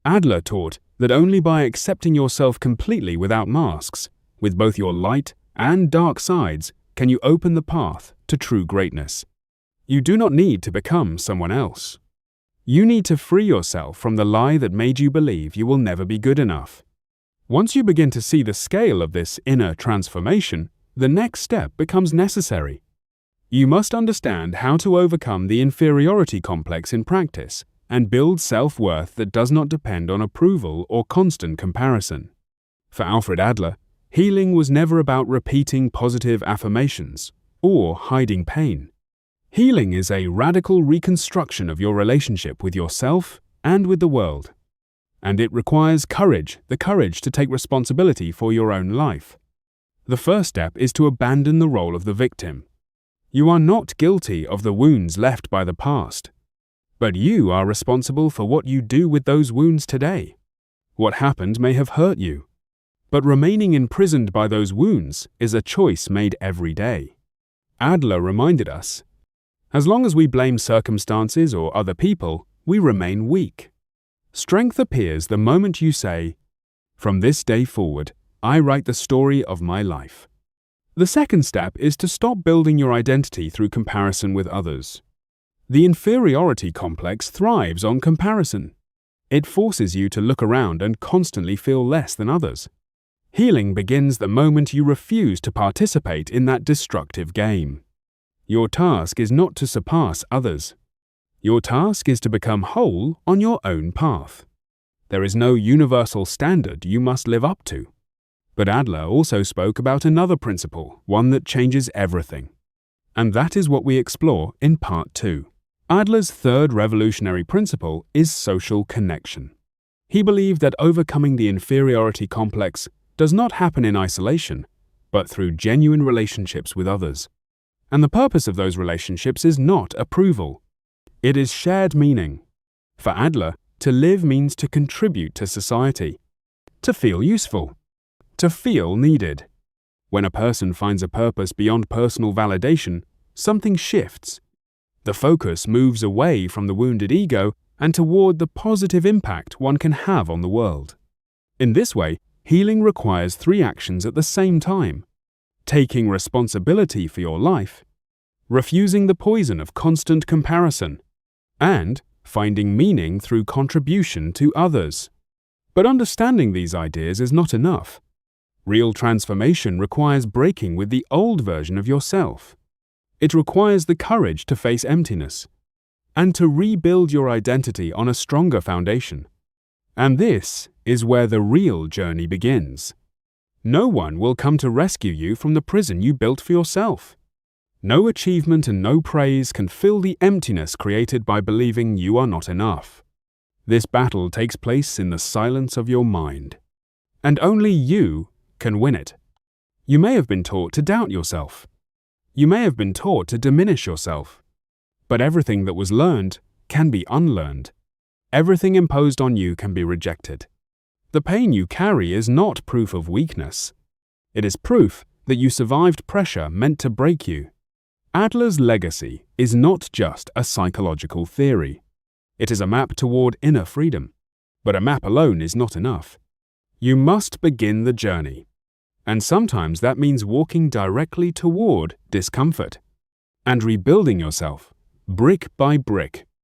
Adler taught that only by accepting yourself completely without masks, with both your light and dark sides, can you open the path to true greatness. You do not need to become someone else. You need to free yourself from the lie that made you believe you will never be good enough. Once you begin to see the scale of this inner transformation, the next step becomes necessary. You must understand how to overcome the inferiority complex in practice and build self-worth that does not depend on approval or constant comparison. For Alfred Adler, healing was never about repeating positive affirmations or hiding pain. Healing is a radical reconstruction of your relationship with yourself and with the world. And it requires courage, the courage to take responsibility for your own life. The first step is to abandon the role of the victim. You are not guilty of the wounds left by the past, but you are responsible for what you do with those wounds today. What happened may have hurt you, but remaining imprisoned by those wounds is a choice made every day. Adler reminded us, as long as we blame circumstances or other people, we remain weak. Strength appears the moment you say, "From this day forward, I write the story of my life." The second step is to stop building your identity through comparison with others. The inferiority complex thrives on comparison. It forces you to look around and constantly feel less than others. Healing begins the moment you refuse to participate in that destructive game. Your task is not to surpass others. Your task is to become whole on your own path. There is no universal standard you must live up to. But Adler also spoke about another principle, one that changes everything. And that is what we explore in Part 2. Adler's third revolutionary principle is social connection. He believed that overcoming the inferiority complex does not happen in isolation, but through genuine relationships with others. And the purpose of those relationships is not approval. It is shared meaning. For Adler, to live means to contribute to society, to feel useful, to feel needed. When a person finds a purpose beyond personal validation, something shifts. The focus moves away from the wounded ego and toward the positive impact one can have on the world. In this way, healing requires 3 actions at the same time: taking responsibility for your life, refusing the poison of constant comparison, and finding meaning through contribution to others. But understanding these ideas is not enough. Real transformation requires breaking with the old version of yourself. It requires the courage to face emptiness and to rebuild your identity on a stronger foundation. And this is where the real journey begins. No one will come to rescue you from the prison you built for yourself. No achievement and no praise can fill the emptiness created by believing you are not enough. This battle takes place in the silence of your mind, and only you can win it. You may have been taught to doubt yourself. You may have been taught to diminish yourself. But everything that was learned can be unlearned. Everything imposed on you can be rejected. The pain you carry is not proof of weakness. It is proof that you survived pressure meant to break you. Adler's legacy is not just a psychological theory. It is a map toward inner freedom. But a map alone is not enough. You must begin the journey. And sometimes that means walking directly toward discomfort and rebuilding yourself, brick by brick.